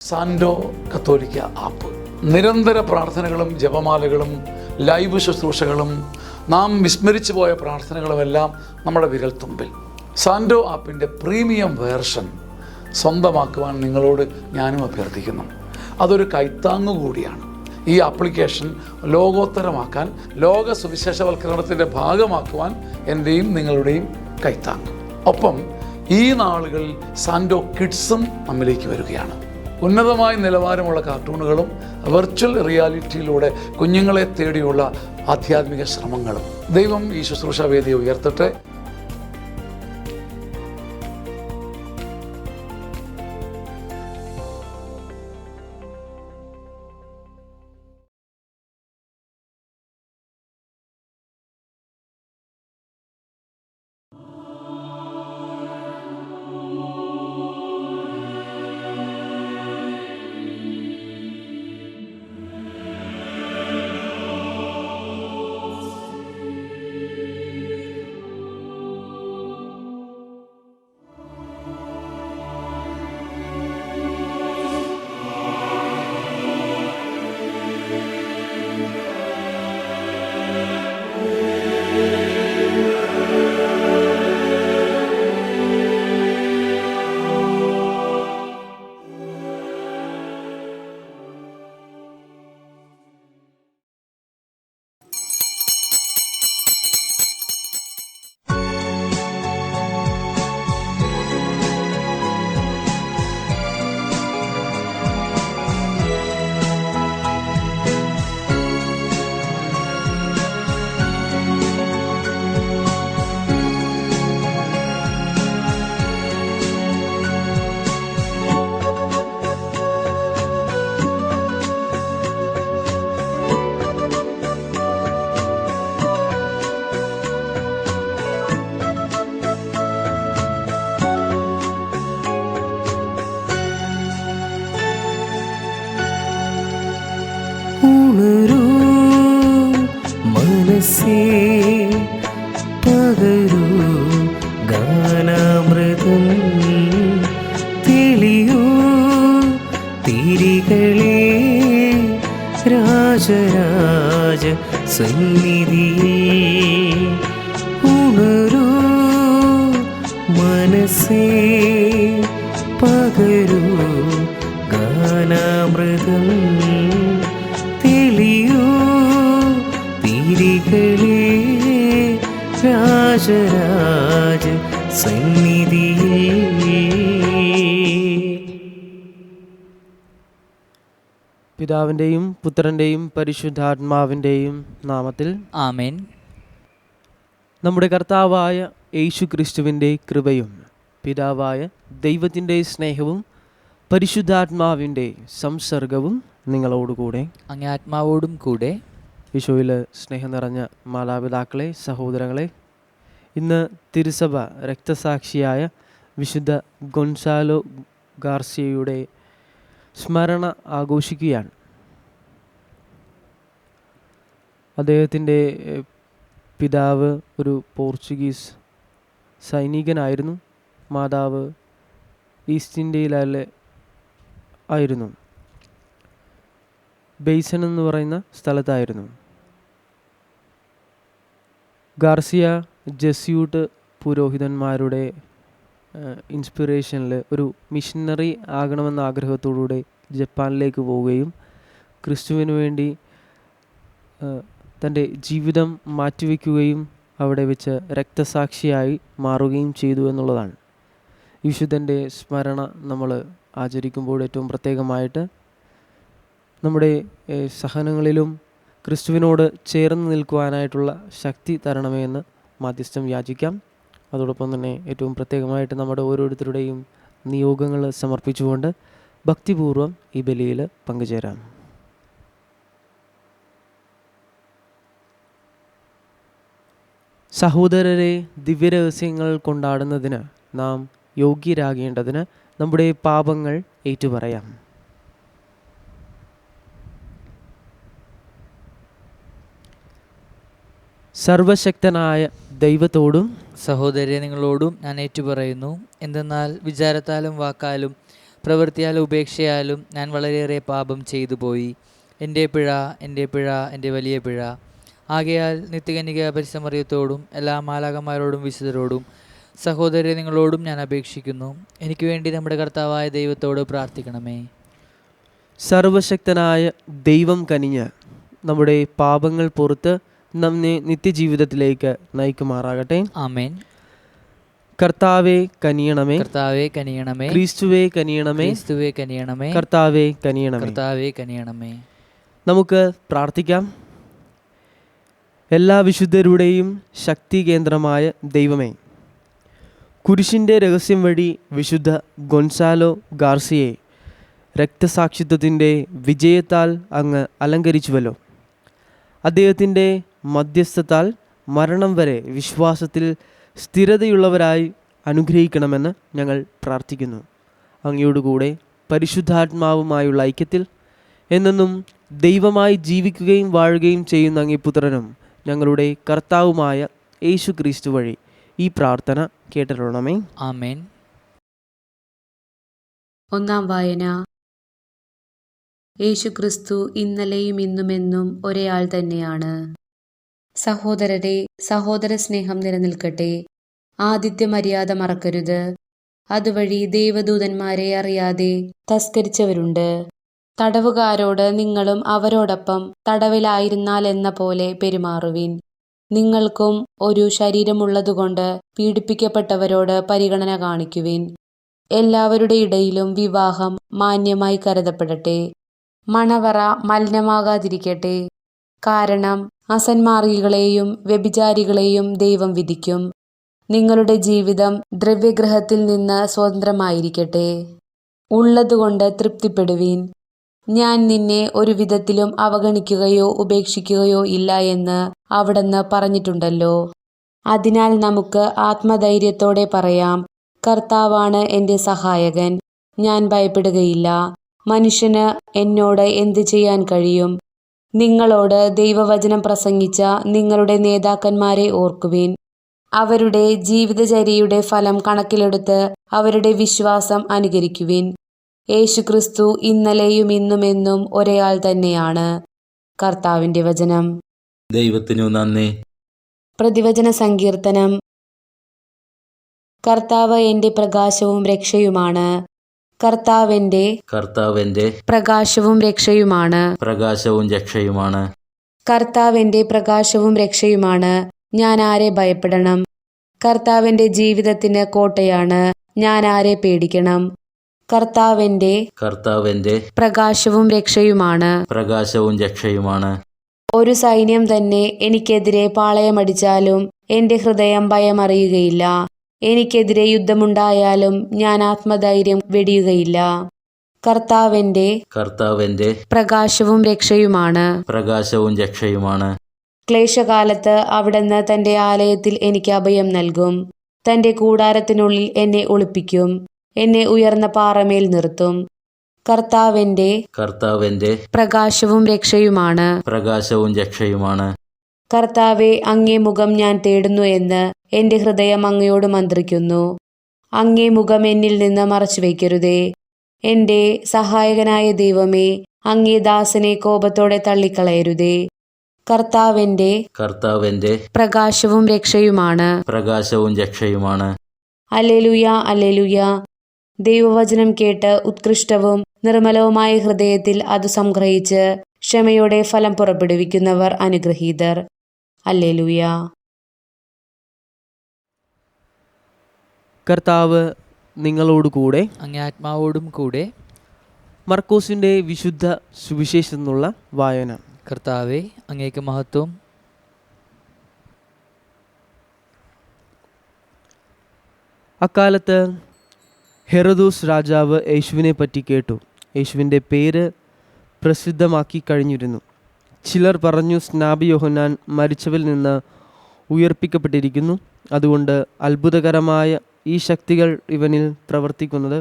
സാൻഡോ കത്തോലിക്ക ആപ്പ്. നിരന്തര പ്രാർത്ഥനകളും ജപമാലകളും ലൈവ് ശുശ്രൂഷകളും നാം വിസ്മരിച്ചു പോയ പ്രാർത്ഥനകളുമെല്ലാം നമ്മുടെ വിരൽത്തുമ്പിൽ. സാൻഡോ ആപ്പിൻ്റെ പ്രീമിയം വേർഷൻ സ്വന്തമാക്കുവാൻ നിങ്ങളോട് ഞാനും അഭ്യർത്ഥിക്കുന്നു. അതൊരു കൈത്താങ്ങു കൂടിയാണ്. ഈ ആപ്ലിക്കേഷൻ ലോകോത്തരമാക്കാൻ, ലോക സുവിശേഷവൽക്കരണത്തിൻ്റെ ഭാഗമാക്കുവാൻ എൻ്റെയും നിങ്ങളുടെയും കൈത്താങ്ങ്. ഒപ്പം ഈ നാളുകളിൽ സാൻഡോ കിഡ്സും നമ്മിലേക്ക് വരികയാണ്. ഉന്നതമായ നിലവാരമുള്ള കാർട്ടൂണുകളും വെർച്വൽ റിയാലിറ്റിയിലൂടെ കുഞ്ഞുങ്ങളെ തേടിയുള്ള ആധ്യാത്മിക ശ്രമങ്ങളും. ദൈവം ഈ ശുശ്രൂഷ വേദിയെ ഉയർത്തട്ടെ. ഉണരൂ മനസ്സേ, പകരൂ ഗാനാമൃതം, തെളിയൂ തിരികളെ രാജരാജ സന്നിധിയിൽ. ഉണരൂ മനസ്സേ, പകരൂ ഗാനാമൃതം, തെളിയൂ തിരികളെ രാജരാജ സന്നിധിയിൽ. പിതാവിൻ്റെയും പുത്രൻ്റെയും പരിശുദ്ധാത്മാവിൻ്റെയും നാമത്തിൽ ആമേൻ. നമ്മുടെ കർത്താവായ യേശു ക്രിസ്തുവിൻ്റെ കൃപയും പിതാവായ ദൈവത്തിൻ്റെ സ്നേഹവും പരിശുദ്ധാത്മാവിൻ്റെ സംസർഗവും നിങ്ങളോടുകൂടെ അങ്ങേ ആത്മാവോടും കൂടെ. ഈശോയിൽ സ്നേഹം നിറഞ്ഞ മാതാപിതാക്കളെ, സഹോദരങ്ങളെ, ഇന്ന് തിരുസഭ രക്തസാക്ഷിയായ വിശുദ്ധ ഗൊൻസാലോ ഗാർസിയയുടെ സ്മരണ ആഘോഷിക്കുകയാണ്. അദ്ദേഹത്തിൻ്റെ പിതാവ് ഒരു പോർച്ചുഗീസ് സൈനികനായിരുന്നു. മാതാവ് ഈസ്റ്റ് ഇന്ത്യയിലെ ആയിരുന്നു, ബെയ്സൺ എന്ന് പറയുന്ന സ്ഥലത്തായിരുന്നു. ഗാർസിയ ജെസ്യൂട്ട് പുരോഹിതന്മാരുടെ ഇൻസ്പിറേഷനിൽ ഒരു മിഷനറി ആകണമെന്ന ആഗ്രഹത്തോടുകൂടെ ജപ്പാനിലേക്ക് പോവുകയും ക്രിസ്തുവിന് വേണ്ടി തൻ്റെ ജീവിതം മാറ്റിവെക്കുകയും അവിടെ വെച്ച് രക്തസാക്ഷിയായി മാറുകയും ചെയ്തു എന്നുള്ളതാണ്. വിശുദ്ധൻ്റെ സ്മരണ നമ്മൾ ആചരിക്കുമ്പോൾ ഏറ്റവും പ്രത്യേകമായിട്ട് നമ്മുടെ സഹനങ്ങളിലും ക്രിസ്തുവിനോട് ചേർന്ന് നിൽക്കുവാനായിട്ടുള്ള ശക്തി തരണമേ എന്ന് മാധ്യസ്ഥം യാചിക്കാം. അതോടൊപ്പം തന്നെ ഏറ്റവും പ്രത്യേകമായിട്ട് നമ്മുടെ ഓരോരുത്തരുടെയും നിയോഗങ്ങൾ സമർപ്പിച്ചുകൊണ്ട് ഭക്തിപൂർവ്വം ഈ ബലിയിൽ പങ്കുചേരാം. സഹോദരരെ, ദിവ്യരഹസ്യങ്ങൾ കൊണ്ടാടുന്നതിന് നാം യോഗ്യരാകേണ്ടതിന് നമ്മുടെ പാപങ്ങൾ ഏറ്റുപറയാം. സർവശക്തനായ ദൈവത്തോടും സഹോദരരെ നിങ്ങളോടും ഞാൻ ഏറ്റുപറയുന്നു. എന്തെന്നാൽ വിചാരത്താലും വാക്കാലും പ്രവൃത്തിയാലും ഉപേക്ഷയാലും ഞാൻ വളരെയേറെ പാപം ചെയ്തു പോയി. എൻ്റെ പിഴ, എൻ്റെ പിഴ, എൻ്റെ വലിയ പിഴ. ആകയാൽ നിത്യകന്യക പരിശുദ്ധമറിയത്തോടും എല്ലാ മാലാഖമാരോടും വിശുദ്ധരോടും സഹോദരരെ നിങ്ങളോടും ഞാൻ അപേക്ഷിക്കുന്നു, എനിക്ക് വേണ്ടി നമ്മുടെ കർത്താവായ ദൈവത്തോട് പ്രാർത്ഥിക്കണമേ. സർവശക്തനായ ദൈവം കനിഞ്ഞ് നമ്മുടെ പാപങ്ങൾ പുറത്ത് നമ്മെ നിത്യജീവിതത്തിലേക്ക് നയിക്കുമാറാകട്ടെ. ആമേൻ. കർത്താവെ കനിയണമേ, കർത്താവെ കനിയണമേ. ക്രിസ്തുവേ കനിയണമേ, ക്രിസ്തുവേ കനിയണമേ. കർത്താവെ കനിയണമേ. കർത്താവെ കനിയണമേ. നമുക്ക് പ്രാർത്ഥിക്കാം. എല്ലാ വിശുദ്ധരുടെയും ശക്തി കേന്ദ്രമായ ദൈവമേ, കുരിശിൻ്റെ രഹസ്യം വഴി വിശുദ്ധ ഗൊൻസാലോ ഗാർസിയെ രക്തസാക്ഷിത്വത്തിൻ്റെ വിജയത്താൽ അങ്ങ് അലങ്കരിച്ചുവല്ലോ. അദ്ദേഹത്തിൻ്റെ മധ്യസ്ഥത്താൽ മരണം വരെ വിശ്വാസത്തിൽ സ്ഥിരതയുള്ളവരായി അനുഗ്രഹിക്കണമെന്ന് ഞങ്ങൾ പ്രാർത്ഥിക്കുന്നു. അങ്ങയോടുകൂടെ പരിശുദ്ധാത്മാവുമായുള്ള ഐക്യത്തിൽ എന്നെന്നും ദൈവമായി ജീവിക്കുകയും വാഴുകയും ചെയ്യുന്ന അങ്ങേ പുത്രനും ഞങ്ങളുടെ കർത്താവുമായ യേശു ക്രിസ്തു വഴി ഈ പ്രാർത്ഥന കേട്ടിട്ടുള്ളമേ. ആമേൻ. ഒന്നാം വായന. യേശുക്രിസ്തു ഇന്നലെയും ഇന്നുമെന്നും ഒരേ ആൾ തന്നെയാണ്. സഹോദരരെ, സഹോദര സ്നേഹം നിലനിൽക്കട്ടെ. ആതിഥ്യ മര്യാദ മറക്കരുത്. അതുവഴി ദൈവദൂതന്മാരെ അറിയാതെ തസ്കരിച്ചവരുണ്ട്. തടവുകാരോട് നിങ്ങളും അവരോടൊപ്പം തടവിലായിരുന്നാൽ എന്ന പോലെ പെരുമാറുവിൻ. നിങ്ങൾക്കും ഒരു ശരീരമുള്ളതുകൊണ്ട് പീഡിപ്പിക്കപ്പെട്ടവരോട് പരിഗണന കാണിക്കുവിൻ. എല്ലാവരുടെ ഇടയിലും വിവാഹം മാന്യമായി കരുതപ്പെടട്ടെ. മണവറ മലിനമാകാതിരിക്കട്ടെ. കാരണം അസന്മാർഗികളെയും വ്യഭിചാരികളെയും ദൈവം വിധിക്കും. നിങ്ങളുടെ ജീവിതം ദ്രവ്യഗ്രഹത്തിൽ നിന്ന് സ്വതന്ത്രമായിരിക്കട്ടെ. ഉള്ളതുകൊണ്ട് തൃപ്തിപ്പെടുവീൻ. ഞാൻ നിന്നെ ഒരു വിധത്തിലും അവഗണിക്കുകയോ ഉപേക്ഷിക്കുകയോ ഇല്ല എന്ന് അവിടുന്ന് പറഞ്ഞിട്ടുണ്ടല്ലോ. അതിനാൽ നമുക്ക് ആത്മധൈര്യത്തോടെ പറയാം, കർത്താവാണ് എൻ്റെ സഹായകൻ, ഞാൻ ഭയപ്പെടുകയില്ല. മനുഷ്യന് എന്നോട് എന്ത് ചെയ്യാൻ കഴിയും? നിങ്ങളോട് ദൈവവചനം പ്രസംഗിച്ച നിങ്ങളുടെ നേതാക്കന്മാരെ ഓർക്കുവിൻ. അവരുടെ ജീവിതചര്യയുടെ ഫലം കണക്കിലെടുത്ത് അവരുടെ വിശ്വാസം അനുകരിക്കുവിൻ. യേശുക്രിസ്തു ഇന്നലെയും ഇന്നുമെന്നും ഒരേയാൾ തന്നെയാണ്. കർത്താവിൻ്റെ വചനം. ദൈവത്തിനു നന്ദി. പ്രതിവചന സങ്കീർത്തനം. കർത്താവ് എൻ്റെ പ്രകാശവും രക്ഷയുമാണ്. കർത്താവെൻ്റെ പ്രകാശവും രക്ഷയുമാണ്. കർത്താവെൻ്റെ പ്രകാശവും രക്ഷയുമാണ്. ഞാൻ ആരെ ഭയപ്പെടണം? കർത്താവെൻ്റെ ജീവിതത്തിന് കോട്ടയാണ്. ഞാൻ ആരെ പേടിക്കണം? കർത്താവെൻ്റെ പ്രകാശവും രക്ഷയുമാണ്. ഒരു സൈന്യം തന്നെ എനിക്കെതിരെ പാളയമടിച്ചാലും എൻ്റെ ഹൃദയം ഭയമറിയുകയില്ല. എനിക്കെതിരെ യുദ്ധമുണ്ടായാലും ഞാൻ ആത്മധൈര്യം വെടിയുകയില്ല. കർത്താവെൻ്റെ പ്രകാശവും രക്ഷയുമാണ്. ക്ലേശകാലത്ത് അവിടുന്ന് തൻ്റെ ആലയത്തിൽ എനിക്ക് അഭയം നൽകും. തൻ്റെ കൂടാരത്തിനുള്ളിൽ എന്നെ ഒളിപ്പിക്കും. എന്നെ ഉയർന്ന പാറമേൽ നിർത്തും. കർത്താവെൻ്റെ പ്രകാശവും രക്ഷയുമാണ്. കർത്താവെ, അങ്ങേ മുഖം ഞാൻ തേടുന്നു എന്ന് എൻ്റെ ഹൃദയം അങ്ങയോട് മന്ത്രിക്കുന്നു. അങ്ങേ മുഖം എന്നിൽ നിന്ന് മറച്ചു വയ്ക്കരുതേ. എൻ്റെ സഹായകനായ ദൈവമേ, അങ്ങേ ദാസനെ കോപത്തോടെ തള്ളിക്കളയരുതേ. കർത്താവെൻ്റെ പ്രകാശവും രക്ഷയുമാണ്. Alleluia, alleluia. ദൈവവചനം കേട്ട് ഉത്കൃഷ്ടവും നിർമ്മലവുമായ ഹൃദയത്തിൽ അത് സംഗ്രഹിച്ച് ക്ഷമയോടെ ഫലം പുറപ്പെടുവിക്കുന്നവർ അനുഗ്രഹീതർ. അല്ലേലൂയ. കർത്താവ് നിങ്ങളോടുകൂടെ, അങ്ങേ ആത്മാവോടും കൂടെ. മർക്കോസിൻ്റെ വിശുദ്ധ സുവിശേഷത്തിൽ നിന്നുള്ള വായന. കർത്താവെ, അങ്ങേക്ക് മഹത്വം. അക്കാലത്ത് ഹെറോദോസ് രാജാവ് യേശുവിനെ പറ്റി കേട്ടു. യേശുവിൻ്റെ പേര് പ്രസിദ്ധമാക്കി കഴിഞ്ഞിരുന്നു. ചിലർ പറഞ്ഞു, സ്നാപി യോഹന്നാൻ മരിച്ചവരിൽ നിന്ന് ഉയർപ്പിക്കപ്പെട്ടിരിക്കുന്നു. അതുകൊണ്ട് അത്ഭുതകരമായ ഈ ശക്തികൾ ഇവനിൽ പ്രവർത്തിക്കുന്നത്.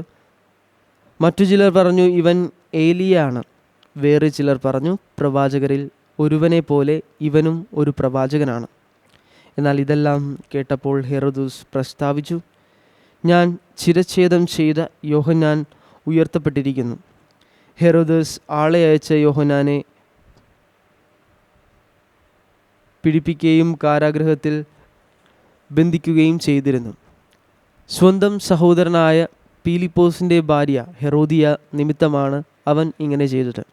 മറ്റു ചിലർ പറഞ്ഞു, ഇവൻ ഏലിയാണ്. വേറെ ചിലർ പറഞ്ഞു, പ്രവാചകരിൽ ഒരുവനെ പോലെ ഇവനും ഒരു പ്രവാചകനാണ്. എന്നാൽ ഇതെല്ലാം കേട്ടപ്പോൾ ഹെറോദോസ് പ്രസ്താവിച്ചു, ഞാൻ ശിരച്ഛേദം ചെയ്ത യോഹന്നാൻ ഉയർത്തപ്പെട്ടിരിക്കുന്നു. ഹെരോദസ് ആളെ അയച്ച യോഹന്നാനെ പിടിപ്പിക്കുകയും കാരാഗൃഹത്തിൽ ബന്ധിക്കുകയും ചെയ്തിരുന്നു. സ്വന്തം സഹോദരനായ പീലിപ്പോസിൻ്റെ ഭാര്യ ഹെറോദിയ നിമിത്തമാണ് അവൻ ഇങ്ങനെ ചെയ്തത്.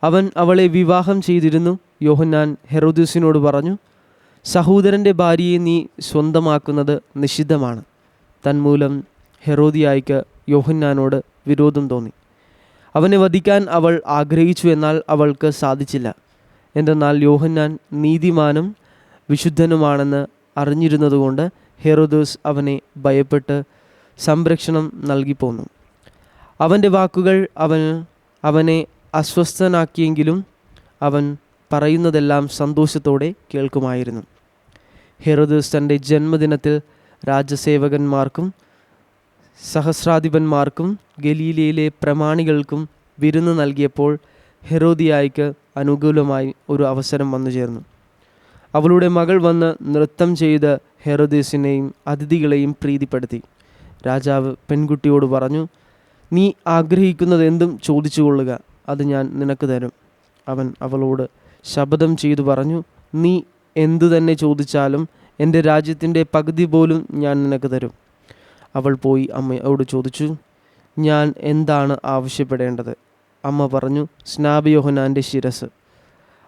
അവൻ അവളെ വിവാഹം ചെയ്തിരുന്നു. യോഹന്നാൻ ഹെറോദസിനോട് പറഞ്ഞു, സഹോദരൻ്റെ ഭാര്യയെ നീ സ്വന്തമാക്കുന്നത് നിഷിദ്ധമാണ്. തന്മൂലം ഹെറോദിയായ്ക്ക് യോഹന്നാനോട് വിരോധം തോന്നി. അവനെ വധിക്കാൻ അവൾ ആഗ്രഹിച്ചു, എന്നാൽ അവൾക്ക് സാധിച്ചില്ല. എന്തെന്നാൽ യോഹന്നാൻ നീതിമാനും വിശുദ്ധനുമാണെന്ന് അറിഞ്ഞിരുന്നതുകൊണ്ട് ഹെറോദോസ് അവനെ ഭയപ്പെട്ട് സംരക്ഷണം നൽകിപ്പോന്നു. അവൻ്റെ വാക്കുകൾ അവനെ അസ്വസ്ഥനാക്കിയെങ്കിലും അവൻ പറയുന്നതെല്ലാം സന്തോഷത്തോടെ കേൾക്കുമായിരുന്നു. ഹെറോദോസ് തൻ്റെ ജന്മദിനത്തിൽ രാജസേവകന്മാർക്കും സഹസ്രാധിപന്മാർക്കും ഗലീലയിലെ പ്രമാണികൾക്കും വിരുന്ന് നൽകിയപ്പോൾ ഹെറോദിയായ്ക്ക് അനുകൂലമായി ഒരു അവസരം വന്നു ചേർന്നു. അവളുടെ മകൾ വന്ന് നൃത്തം ചെയ്ത് ഹെറോദേസിനെയും അതിഥികളെയും പ്രീതിപ്പെടുത്തി. രാജാവ് പെൺകുട്ടിയോട് പറഞ്ഞു, നീ ആഗ്രഹിക്കുന്നതെന്തും ചോദിച്ചു കൊള്ളുക, അത് ഞാൻ നിനക്ക് തരും. അവൻ അവളോട് ശപഥം ചെയ്തു പറഞ്ഞു, നീ എന്തു തന്നെ ചോദിച്ചാലും എൻ്റെ രാജ്യത്തിൻ്റെ പകുതി പോലും ഞാൻ നിനക്ക് തരും. അവൾ പോയി അമ്മയോട് ചോദിച്ചു, ഞാൻ എന്താണ് ആവശ്യപ്പെടേണ്ടത്? അമ്മ പറഞ്ഞു, സ്നാപക യോഹന്നാൻ്റെ ശിരസ്.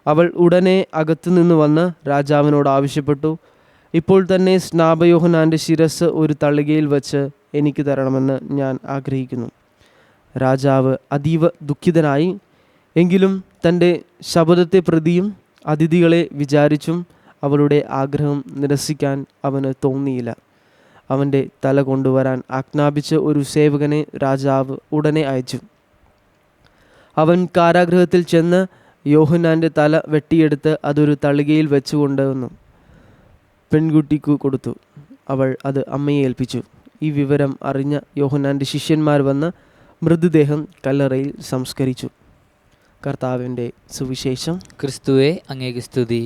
അവൾ ഉടനെ അകത്തുനിന്ന് വന്ന് രാജാവിനോട് ആവശ്യപ്പെട്ടു, ഇപ്പോൾ തന്നെ സ്നാപക യോഹന്നാൻ്റെ ശിരസ് ഒരു തളികയിൽ വച്ച് എനിക്ക് തരണമെന്ന് ഞാൻ ആഗ്രഹിക്കുന്നു. രാജാവ് അതീവ ദുഃഖിതനായി. എങ്കിലും തൻ്റെ ശപഥത്തെ പ്രതിയും അതിഥികളെ വിചാരിച്ചും അവളുടെ ആഗ്രഹം നിരസിക്കാൻ അവന് തോന്നിയില്ല. അവൻ്റെ തല കൊണ്ടുവരാൻ ആജ്ഞാപിച്ച ഒരു സേവകനെ രാജാവ് ഉടനെ അയച്ചു. അവൻ കാരാഗൃഹത്തിൽ ചെന്ന് യോഹന്നാൻ്റെ തല വെട്ടിയെടുത്ത് അതൊരു തളികയിൽ വെച്ച് കൊണ്ടുവന്നു പെൺകുട്ടിക്ക് കൊടുത്തു. അവൾ അത് അമ്മയെ ഏൽപ്പിച്ചു. ഈ വിവരം അറിഞ്ഞ യോഹന്നാൻ്റെ ശിഷ്യന്മാർ വന്ന് മൃതദേഹം കല്ലറയിൽ സംസ്കരിച്ചു. കർത്താവിൻ്റെ സുവിശേഷം. ക്രിസ്തുവേ, അങ്ങേക്ക് സ്തുതി.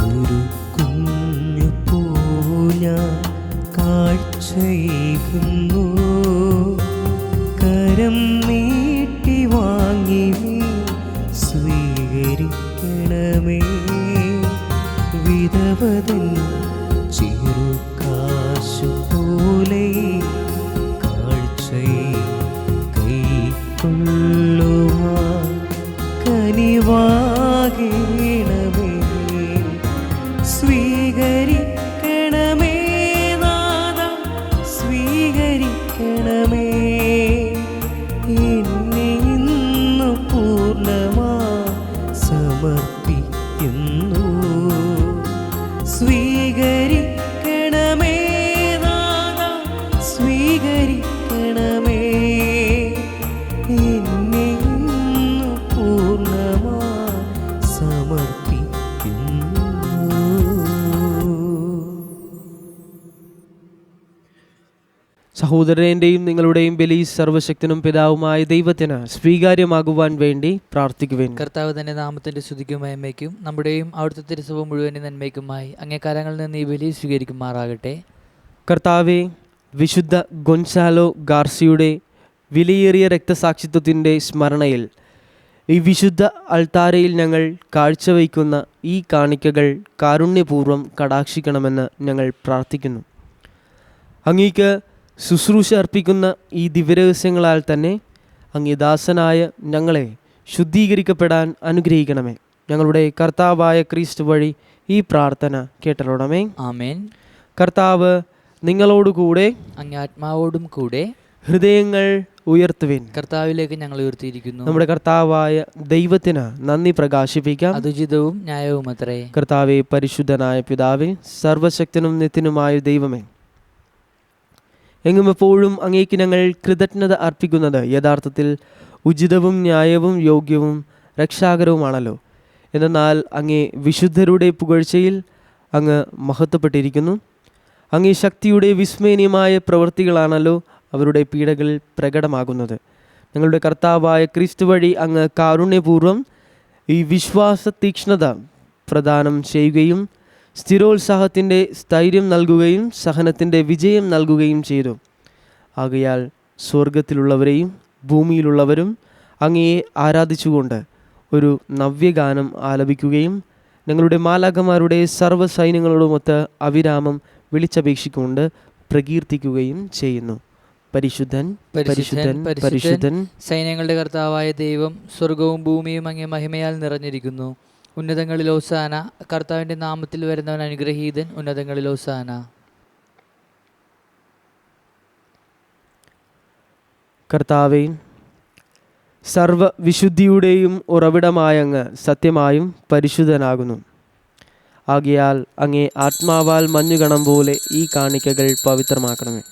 ഒരു കുഞ്ഞു പൂഞ്ഞ കാഴ്ചയേകുന്നു, കരം നീട്ടി വാങ്ങി നീ സ്വീകരിക്കണമേ. വിധവതൻ ചെറുകാശു പോലെ കാഴ്ചയെ കൈക്കൊള്ളുവാൻ കനിവാകേണമേ. സ്വീകരിക്കണമേ നാഥ, സ്വീകരിക്കണമേ. എന്നെ ഇന്നു പൂർണ്ണമായി സമർപ്പിക്കുന്നു. സ്വീകരിക്കണമേ നാഥ, സ്വീകരിക്കണമേ. എന്നെ ഇന്നു പൂർണ്ണമായി സമർപ്പിക്കുന്നു. സഹോദരൻ്റെയും നിങ്ങളുടെയും ബലി സർവശക്തനും പിതാവുമായ ദൈവത്തിന് സ്വീകാര്യമാകുവാൻ വേണ്ടി പ്രാർത്ഥിക്കുവേൻ. കർത്താവ് തന്റെ നാമത്തിന്റെ സ്തുതിക്കും മഹിമയ്ക്കും നമ്മുടെയും അവിടുത്തെ തിരുസഭ മുഴുവനും നന്മയ്ക്കുമായി അങ്ങേ കാലങ്ങളിൽ നിന്ന് ഈ ബലി സ്വീകരിക്കുമാറാകട്ടെ. കർത്താവെ, വിശുദ്ധ ഗൊൻസാലോ ഗാർസിയുടെ വിലയേറിയ രക്തസാക്ഷിത്വത്തിൻ്റെ സ്മരണയിൽ ഈ വിശുദ്ധ അൾത്താരയിൽ ഞങ്ങൾ കാഴ്ചവയ്ക്കുന്ന ഈ കാണിക്കകൾ കാരുണ്യപൂർവ്വം കടാക്ഷിക്കണമെന്ന് ഞങ്ങൾ പ്രാർത്ഥിക്കുന്നു. അങ്ങേക്ക് ശുശ്രൂഷ അർപ്പിക്കുന്ന ഈ ദിവ്യരഹസ്യങ്ങളാൽ തന്നെ അങ്ങേ ദാസനായ ഞങ്ങളെ ശുദ്ധീകരിക്കപ്പെടാൻ അനുഗ്രഹിക്കണമേ. ഞങ്ങളുടെ കർത്താവായ ക്രിസ്തു വഴി ഈ പ്രാർത്ഥന കേട്ടറിയണമേ. ആമേൻ. കർത്താവ് നിങ്ങളോടുകൂടെ അങ്ങേ ആത്മാവോടും കൂടെ. ഹൃദയങ്ങൾ ഉയർത്തുവിൻ. കർത്താവിലേക്ക് ഞങ്ങൾ ഉയർത്തിയിരിക്കുന്നു. നമ്മുടെ കർത്താവായ ദൈവത്തിന് നന്ദി പ്രകാശിപ്പിക്കാം. അതുചിതവും ന്യായവും അത്രേ. കർത്താവെ, പരിശുദ്ധനായ പിതാവേ, സർവശക്തനും നിത്യനുമായ ദൈവമേ, എങ്ങും എപ്പോഴും അങ്ങേക്ക് ഞങ്ങൾ കൃതജ്ഞത അർപ്പിക്കുന്നത് യഥാർത്ഥത്തിൽ ഉചിതവും ന്യായവും യോഗ്യവും രക്ഷാകരവുമാണല്ലോ. എന്നാൽ അങ്ങേ വിശുദ്ധരുടെ പുകഴ്ചയിൽ അങ്ങ് മഹത്വപ്പെട്ടിരിക്കുന്നു. അങ്ങേ ശക്തിയുടെ വിസ്മയനീയമായ പ്രവൃത്തികളാണല്ലോ അവരുടെ പീഡകളിൽ പ്രകടമാകുന്നത്. ഞങ്ങളുടെ കർത്താവായ ക്രിസ്തു വഴി അങ്ങ് കാരുണ്യപൂർവ്വം ഈ വിശ്വാസ തീക്ഷ്ണത പ്രദാനം ചെയ്യുകയും സ്ഥിരോത്സാഹത്തിൻ്റെ സ്ഥൈര്യം നൽകുകയും സഹനത്തിൻ്റെ വിജയം നൽകുകയും ചെയ്തു. ആകയാൽ സ്വർഗത്തിലുള്ളവരെയും ഭൂമിയിലുള്ളവരും അങ്ങയെ ആരാധിച്ചുകൊണ്ട് ഒരു നവ്യഗാനം ആലപിക്കുകയും ഞങ്ങളുടെ മാലാഖമാരുടെ സർവ്വ സൈന്യങ്ങളോടുമൊത്ത് അവിരാമം വിളിച്ചപേക്ഷിക്കൊണ്ട് പ്രകീർത്തിക്കുകയും ചെയ്യുന്നു. പരിശുദ്ധൻ പരിശുദ്ധൻ പരിശുദ്ധൻ സൈന്യങ്ങളുടെ കർത്താവായ ദൈവം, സ്വർഗവും ഭൂമിയും അങ്ങേ മഹിമയാൽ നിറഞ്ഞിരിക്കുന്നു. ഉന്നതങ്ങളിൽ ഹോസാന. കർത്താവിൻ്റെ നാമത്തിൽ വരുന്നവൻ അനുഗ്രഹീതൻ. ഉന്നതങ്ങളിൽ ഹോസാന. കർത്താവേ, സർവ വിശുദ്ധിയുടെയും ഉറവിടമായ അങ്ങ് സത്യമായും പരിശുദ്ധനാകുന്നു. ആകയാൽ അങ്ങേ ആത്മാവാൽ മഞ്ഞുകണം പോലെ ഈ കാണിക്കകൾ പവിത്രമാക്കണമേ.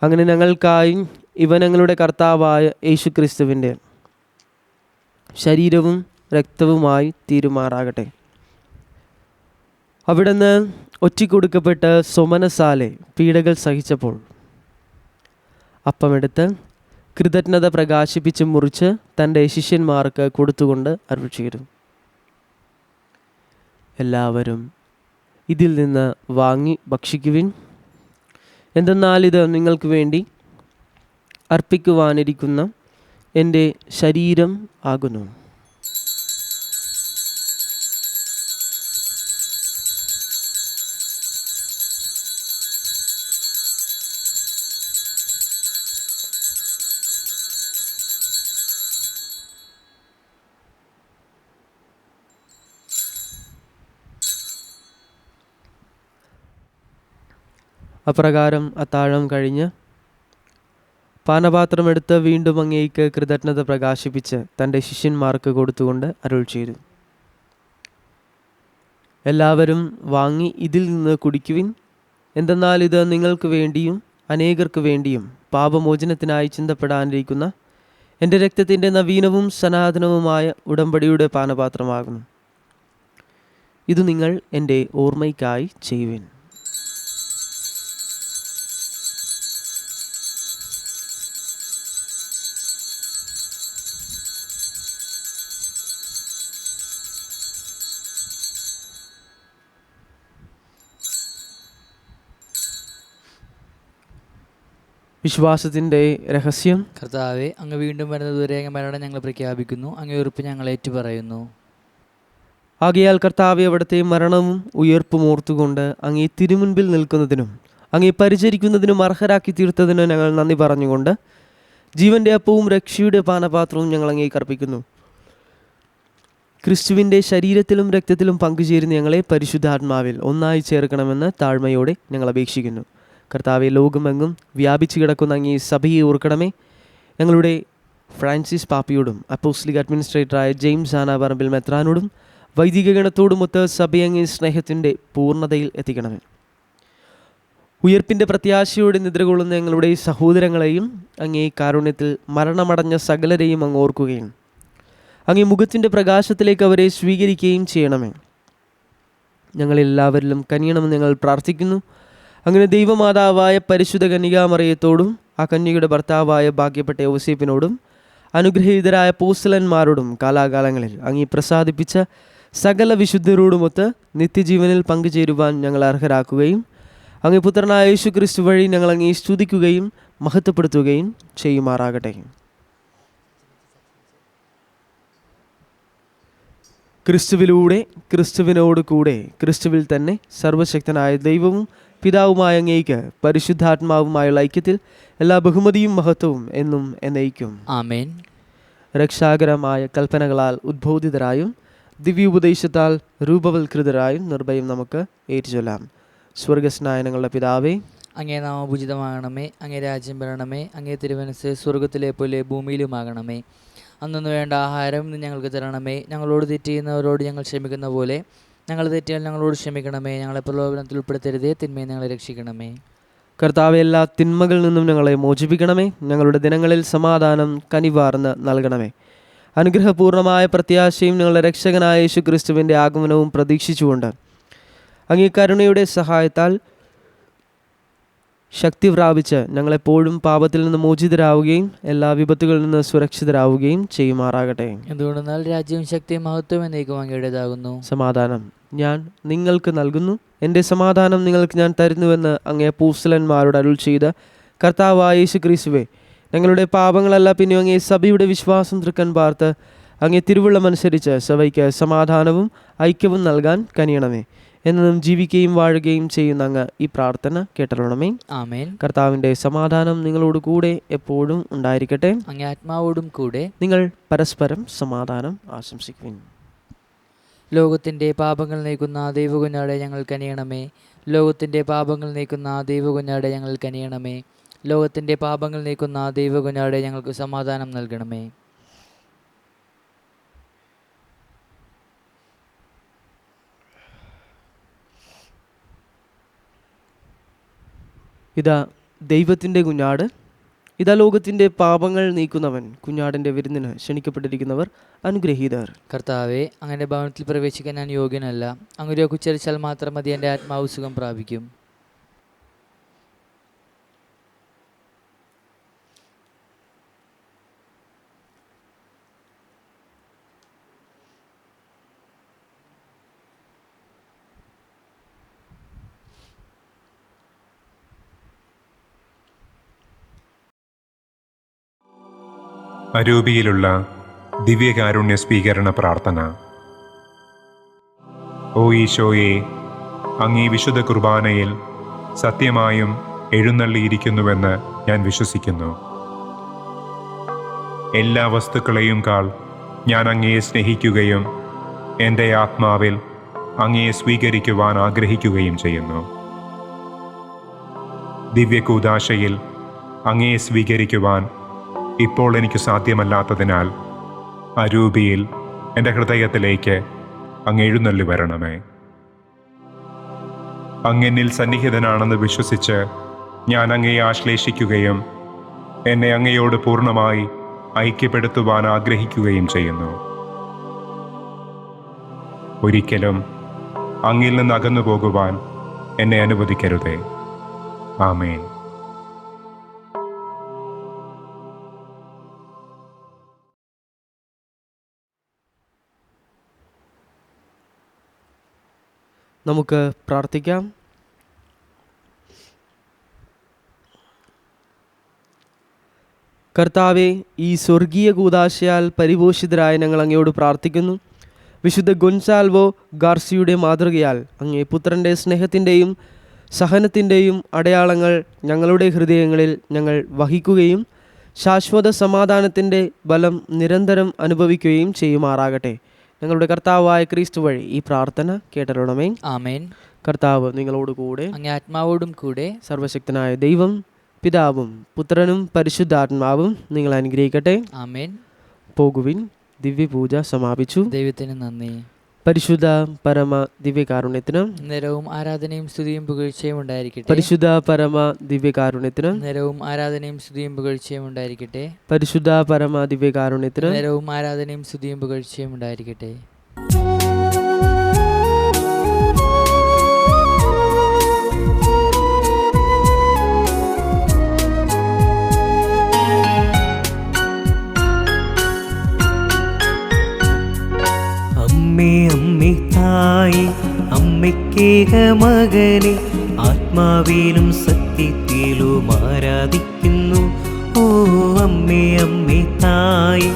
അങ്ങനെ ഞങ്ങൾക്കായി ഇവ ഞങ്ങളുടെ കർത്താവായ യേശുക്രിസ്തുവിൻ്റെ ശരീരവും രക്തവുമായി തീരുമാറാകട്ടെ. അവിടുന്ന് ഒറ്റിക്കൊടുക്കപ്പെട്ട് സോമനസാലെ പീഡകൾ സഹിച്ചപ്പോൾ അപ്പമെടുത്ത് കൃതജ്ഞത പ്രകാശിപ്പിച്ച് മുറിച്ച് തൻ്റെ ശിഷ്യന്മാർക്ക് കൊടുത്തുകൊണ്ട് അരുൾ ചെയ്തു, എല്ലാവരും ഇതിൽ നിന്ന് വാങ്ങി ഭക്ഷിക്കുവിൻ. എന്തെന്നാൽ ഇത് നിങ്ങൾക്ക് വേണ്ടി അർപ്പിക്കുവാനിരിക്കുന്ന എൻ്റെ ശരീരം ആകുന്നു. അപ്രകാരം അത്താഴം കഴിഞ്ഞ് പാനപാത്രമെടുത്ത് വീണ്ടും അങ്ങേക്ക് കൃതജ്ഞത പ്രകാശിപ്പിച്ച് തൻ്റെ ശിഷ്യന്മാർക്ക് കൊടുത്തുകൊണ്ട് അരുൾ ചെയ്തു, എല്ലാവരും വാങ്ങി ഇതിൽ നിന്ന് കുടിക്കുവിൻ. എന്തെന്നാൽ ഇത് നിങ്ങൾക്ക് വേണ്ടിയും അനേകർക്ക് വേണ്ടിയും പാപമോചനത്തിനായി ചിന്തപ്പെടാനിരിക്കുന്ന എൻ്റെ രക്തത്തിൻ്റെ നവീനവും സനാതനവുമായ ഉടമ്പടിയുടെ പാനപാത്രമാകുന്നു. ഇത് നിങ്ങൾ എൻ്റെ ഓർമ്മയ്ക്കായി ചെയ്യുവിൻ. വിശ്വാസത്തിൻ്റെ രഹസ്യം. കർത്താവെ, അങ്ങ് വീണ്ടും വരുന്നതുവരെ അങ്ങ് മരണം ഞങ്ങൾ പ്രഖ്യാപിക്കുന്നു. അങ്ങേ ഉറപ്പ് ഞങ്ങൾ ഏറ്റുപറയുന്നു. ആകയാൽ കർത്താവെ, അവിടുത്തെ മരണവും ഉയർപ്പും ഓർത്തുകൊണ്ട് അങ്ങേ തിരുമുൻപിൽ നിൽക്കുന്നതിനും അങ്ങേ പരിചരിക്കുന്നതിനും അർഹരാക്കി തീർത്തതിന് ഞങ്ങൾ നന്ദി പറഞ്ഞുകൊണ്ട് ജീവൻ്റെ അപ്പവും രക്ഷയുടെ പാനപാത്രവും ഞങ്ങൾ അങ്ങേക്ക് അർപ്പിക്കുന്നു. ക്രിസ്തുവിൻ്റെ ശരീരത്തിലും രക്തത്തിലും പങ്കുചേരുന്ന ഞങ്ങളെ പരിശുദ്ധാത്മാവിൽ ഒന്നായി ചേർക്കണമെന്ന് താഴ്മയോടെ ഞങ്ങൾ അപേക്ഷിക്കുന്നു. കർത്താവെ, ലോകമെങ്ങും വ്യാപിച്ചു കിടക്കുന്ന അങ്ങേ സഭയെ ഓർക്കണമേ. ഞങ്ങളുടെ ഫ്രാൻസിസ് പാപ്പിയോടും അപ്പോസ്തലിക് അഡ്മിനിസ്ട്രേറ്ററായ ജെയിംസ് ആനാപറമ്പിൽ മെത്രാനോടും വൈദിക ഗണത്തോടുമൊത്ത് സഭയെ അങ്ങേ സ്നേഹത്തിൻ്റെ പൂർണ്ണതയിൽ എത്തിക്കണമേ. ഉയർപ്പിൻ്റെ പ്രത്യാശയോടെ നിദ്രകൊള്ളുന്ന ഞങ്ങളുടെ സഹോദരങ്ങളെയും അങ്ങേ കാരുണ്യത്തിൽ മരണമടഞ്ഞ സകലരെയും അങ്ങ് ഓർക്കുകയും അങ്ങേ മുഖത്തിൻ്റെ പ്രകാശത്തിലേക്ക് അവരെ സ്വീകരിക്കുകയും ചെയ്യണമേ. ഞങ്ങളെല്ലാവരിലും കനിയണമെന്ന് ഞങ്ങൾ പ്രാർത്ഥിക്കുന്നു. അങ്ങനെ ദൈവമാതാവായ പരിശുദ്ധ കന്യകാമറിയത്തോടും ആ കന്യകയുടെ ഭർത്താവായ ഭാഗ്യപ്പെട്ട യോസേപ്പിനോടും അനുഗ്രഹീതരായ അപ്പോസ്തലന്മാരോടും കാലാകാലങ്ങളിൽ അങ്ങേ പ്രസാദിപ്പിച്ച സകല വിശുദ്ധരോടുമൊത്ത് നിത്യജീവനിൽ പങ്കുചേരുവാൻ ഞങ്ങൾ അർഹരാക്കുകയും അങ്ങേ പുത്രനായ യേശുക്രിസ്തു വഴി ഞങ്ങൾ അങ്ങേ സ്തുതിക്കുകയും മഹത്വപ്പെടുത്തുകയും ചെയ്യുമാറാകട്ടെ. ക്രിസ്തുവിലൂടെ, ക്രിസ്തുവിനോട് കൂടെ, ക്രിസ്തുവിൽ തന്നെ സർവശക്തനായ ദൈവവും പിതാവുമായ അങ്ങേക്ക് പരിശുദ്ധാത്മാവുമായുള്ള ഐക്യത്തിൽ എല്ലാ ബഹുമതിയും മഹത്വവും എന്നും എന്നേക്കും ആമേൻ. രക്ഷാകരമായ കൽപ്പനകളാൽ ഉദ്ബോധിതരായും ദിവ്യോപദേശത്താൽ രൂപവൽകൃതരായും നിർഭയം നമുക്ക് ഏറ്റുചൊല്ലാം. സ്വർഗസ്നായ ഞങ്ങളുടെ പിതാവേ, അങ്ങേ നാമപൂജിതമാകണമേ. അങ്ങേ രാജ്യം വരണമേ. അങ്ങേ തിരുമനസ്സ് സ്വർഗത്തിലെ പോലെ ഭൂമിയിലുമാകണമേ. അന്നു വേണ്ട ആഹാരം ഇന്ന് ഞങ്ങൾക്ക് തരണമേ. ഞങ്ങളോട് തെറ്റ് ചെയ്യുന്നവരോട് ഞങ്ങൾ ക്ഷമിക്കുന്ന പോലെ ഞങ്ങൾ തെറ്റിയാൽ ഞങ്ങളോട് ക്ഷമിക്കണമേ. ഞങ്ങളെ പ്രലോഭനത്തിൽ ഉൾപ്പെടുത്തരുതേ, തിന്മയെ ഞങ്ങളെ രക്ഷിക്കണമേ. കർത്താവെ, എല്ലാ തിന്മകളിൽ നിന്നും ഞങ്ങളെ മോചിപ്പിക്കണമേ. ഞങ്ങളുടെ ദിനങ്ങളിൽ സമാധാനം കനിവാർന്ന് നൽകണമേ. അനുഗ്രഹപൂർണമായ പ്രത്യാശയും ഞങ്ങളുടെ രക്ഷകനായ യേശു ക്രിസ്തുവിൻ്റെ ആഗമനവും പ്രതീക്ഷിച്ചുകൊണ്ട് അങ്ങേ കരുണയുടെ സഹായത്താൽ ശക്തി പ്രാപിച്ച് ഞങ്ങളെപ്പോഴും പാപത്തിൽ നിന്ന് മോചിതരാവുകയും എല്ലാ വിപത്തുകളിൽ നിന്ന് സുരക്ഷിതരാവുകയും ചെയ്യുമാറാകട്ടെ. എന്തുകൊണ്ടെന്നാൽ രാജ്യവും ശക്തിയും മഹത്വവും എന്നേക്കും അങ്ങയുടേതാകുന്നു. സമാധാനം ഞാൻ നിങ്ങൾക്ക് നൽകുന്നു, എൻ്റെ സമാധാനം നിങ്ങൾക്ക് ഞാൻ തരുന്നുവെന്ന് അങ്ങേ അപ്പോസ്തലന്മാരോട് അരുൾ ചെയ്ത കർത്താവായ യേശു ക്രിസ്തുവേ, ഞങ്ങളുടെ പാപങ്ങളല്ല പിന്നെയും അങ്ങേ സഭയുടെ വിശ്വാസം തൃക്കൺ പാർത്ത് അങ്ങേ തിരുവുള്ളമനുസരിച്ച് സഭയ്ക്ക് സമാധാനവും ഐക്യവും നൽകാൻ കനിയണമേ. എന്നും ജീവിക്കുകയും വാഴുകയും ചെയ്യുന്ന അങ്ങ് ഈ പ്രാർത്ഥന കേട്ടരുളണമേ. ആമേൻ. കർത്താവിൻ്റെ സമാധാനം നിങ്ങളോട് കൂടെ എപ്പോഴും ഉണ്ടായിരിക്കട്ടെ. അങ്ങേ ആത്മാവോടും കൂടെ. നിങ്ങൾ പരസ്പരം സമാധാനം ആശംസിക്കുവിൻ. ലോകത്തിൻ്റെ പാപങ്ങൾ നീക്കുന്ന ദൈവകുഞ്ഞാടെ ഞങ്ങൾ കനിയണമേ. ലോകത്തിൻ്റെ പാപങ്ങൾ നീക്കുന്ന ദൈവകുഞ്ഞാടെ ഞങ്ങൾ കനിയണമേ. ലോകത്തിൻ്റെ പാപങ്ങൾ നീക്കുന്ന ദൈവകുഞ്ഞാടെ ഞങ്ങൾക്ക് സമാധാനം നൽകണമേ. ഇതാ ദൈവത്തിൻ്റെ കുഞ്ഞാട്, ഇതാ ലോകത്തിൻ്റെ പാപങ്ങൾ നീക്കുന്നവൻ. കുഞ്ഞാടിൻ്റെ വിരുന്നിന് ക്ഷണിക്കപ്പെട്ടിരിക്കുന്നവർ അനുഗ്രഹീതർ. കർത്താവെ, അങ്ങയുടെ ഭവനത്തിൽ പ്രവേശിക്കാൻ ഞാൻ യോഗ്യനല്ല. അങ്ങ് ഉച്ചരിച്ചാൽ മാത്രം മതി എൻ്റെ ആത്മാവ് സുഖം പ്രാപിക്കും. അരൂപിയിലുള്ള ദിവ്യകാരുണ്യ സ്വീകരണ പ്രാർത്ഥന. ഓ ഈശോയെ, അങ്ങീ വിശുദ്ധ കുർബാനയിൽ സത്യമായും എഴുന്നള്ളിയിരിക്കുന്നുവെന്ന് ഞാൻ വിശ്വസിക്കുന്നു. എല്ലാ വസ്തുക്കളെയും കാൾ ഞാൻ അങ്ങയെ സ്നേഹിക്കുകയും എൻ്റെ ആത്മാവിൽ അങ്ങയെ സ്വീകരിക്കുവാൻ ആഗ്രഹിക്കുകയും ചെയ്യുന്നു. ദിവ്യകൂദാശയിൽ അങ്ങയെ സ്വീകരിക്കുവാൻ ഇപ്പോൾ എനിക്ക് സാധ്യമല്ലാത്തതിനാൽ അരൂപിയിൽ എൻ്റെ ഹൃദയത്തിലേക്ക് അങ്ങ് എഴുന്നള്ളി വരണമേ. അങ്ങെന്നിൽ സന്നിഹിതനാണെന്ന് വിശ്വസിച്ച് ഞാൻ അങ്ങയെ ആശ്ലേഷിക്കുകയും എന്നെ അങ്ങയോട് പൂർണ്ണമായി ഐക്യപ്പെടുത്തുവാൻ ആഗ്രഹിക്കുകയും ചെയ്യുന്നു. ഒരിക്കലും അങ്ങിൽ നിന്ന് അകന്നു പോകുവാൻ എന്നെ അനുവദിക്കരുതേ. ആമേൻ. നമുക്ക് പ്രാർത്ഥിക്കാം. കർത്താവെ, ഈ സ്വർഗീയ കൂദാശയാൽ പരിപോഷിതരായ ഞങ്ങൾ അങ്ങയോട് പ്രാർത്ഥിക്കുന്നു. വിശുദ്ധ ഗൊൻസാൽവോ ഗാർസിയുടെ മാതൃകയാൽ അങ്ങേ പുത്രൻ്റെ സ്നേഹത്തിൻ്റെയും സഹനത്തിൻ്റെയും അടയാളങ്ങൾ ഞങ്ങളുടെ ഹൃദയങ്ങളിൽ ഞങ്ങൾ വഹിക്കുകയും ശാശ്വത സമാധാനത്തിൻ്റെ ബലം നിരന്തരം അനുഭവിക്കുകയും ചെയ്യുമാറാകട്ടെ. ഞങ്ങളുടെ കർത്താവായ ക്രിസ്തു വഴി ഈ പ്രാർത്ഥന കേട്ടരുളണമേ. ആമേൻ. കർത്താവ് നിങ്ങളോട് കൂടെ, അങ്ങേ ആത്മാവോടും കൂടെ. സർവശക്തനായ ദൈവം പിതാവും പുത്രനും പരിശുദ്ധാത്മാവും നിങ്ങളെ അനുഗ്രഹിക്കട്ടെ. ആമേൻ. പോകുവിൻ. ദിവ്യപൂജ സമാപിച്ചു. ദൈവത്തിന് നന്ദി. പരിശുദ്ധ പരമ ദിവ്യകാരുണ്യത്തിന് നേരവും ആരാധനയും സ്തുതിയും പുകഴ്ചയും ഉണ്ടായിരിക്കട്ടെ. പരിശുദ്ധ പരമ ദിവ്യകാരുണ്യത്തിന് നേരവും ആരാധനയും സ്തുതിയും പുകഴ്ചയും ഉണ്ടായിരിക്കട്ടെ. പരിശുദ്ധ പരമ ദിവ്യകാരുണ്യത്തിന് നേരവും ആരാധനയും സ്തുതിയും പുകഴ്ചയും ഉണ്ടായിരിക്കട്ടെ. അമ്മേ അമ്മേ തായി അമ്മയ്ക്കേക മകനെ ആത്മാവിലും സത്യത്തിലും ആരാധിക്കുന്നു. ഓ അമ്മേ അമ്മേ തായി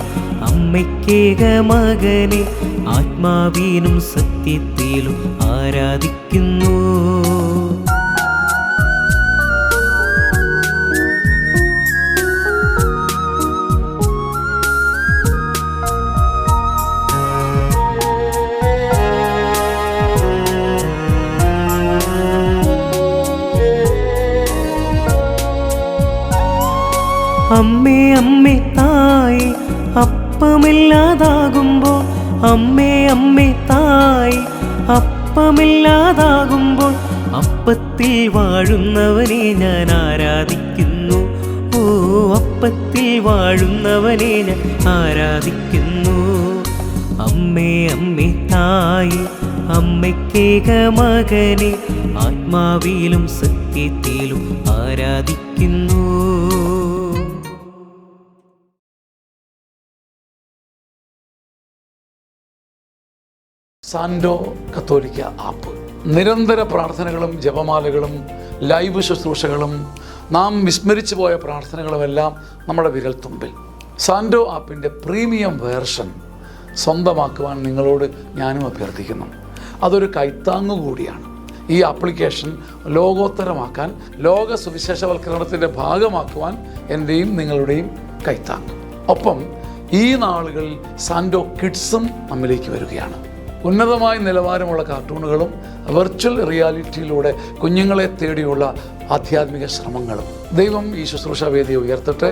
അമ്മയ്ക്കേക മകനെ ആത്മാവിലും സത്യത്തിലും ആരാധിക്കുന്നു. അമ്മേ അമ്മേ തായി അപ്പമില്ലാതാകുമ്പോൾ, അമ്മേ അമ്മേ തായി അപ്പമില്ലാതാകുമ്പോൾ അപ്പത്തിൽ വാഴുന്നവനെ ഞാൻ ആരാധിക്കുന്നു. ഓ അപ്പത്തിൽ വാഴുന്നവനെ ഞാൻ ആരാധിക്കുന്നു. അമ്മേ അമ്മേ തായി അമ്മയ്ക്കേക മകനെ ആത്മാവിലും സത്യത്തിലും ആരാധിക്കുന്നു. സാൻഡോ കത്തോലിക്ക ആപ്പ് നിരന്തര പ്രാർത്ഥനകളും ജപമാലകളും ലൈവ് ശുശ്രൂഷകളും നാം വിസ്മരിച്ചു പോയ പ്രാർത്ഥനകളുമെല്ലാം നമ്മുടെ വിരൽത്തുമ്പിൽ. സാൻഡോ ആപ്പിൻ്റെ പ്രീമിയം വേർഷൻ സ്വന്തമാക്കുവാൻ നിങ്ങളോട് ഞാനും അഭ്യർത്ഥിക്കുന്നു. അതൊരു കൈത്താങ്ങു കൂടിയാണ്. ഈ ആപ്ലിക്കേഷൻ ലോകോത്തരമാക്കാൻ, ലോക സുവിശേഷവൽക്കരണത്തിൻ്റെ ഭാഗമാക്കുവാൻ എൻ്റെയും നിങ്ങളുടെയും കൈത്താങ്ങ്. ഒപ്പം ഈ നാളുകളിൽ സാൻഡോ കിഡ്സും നമ്മിലേക്ക് വരികയാണ്. ഉന്നതമായ നിലവാരമുള്ള കാർട്ടൂണുകളും വെർച്വൽ റിയാലിറ്റിയിലൂടെ കുഞ്ഞുങ്ങളെ തേടിയുള്ള ആധ്യാത്മിക ശ്രമങ്ങളും. ദൈവം ഈ ശുശ്രൂഷാ വേദിയെ ഉയർത്തട്ടെ.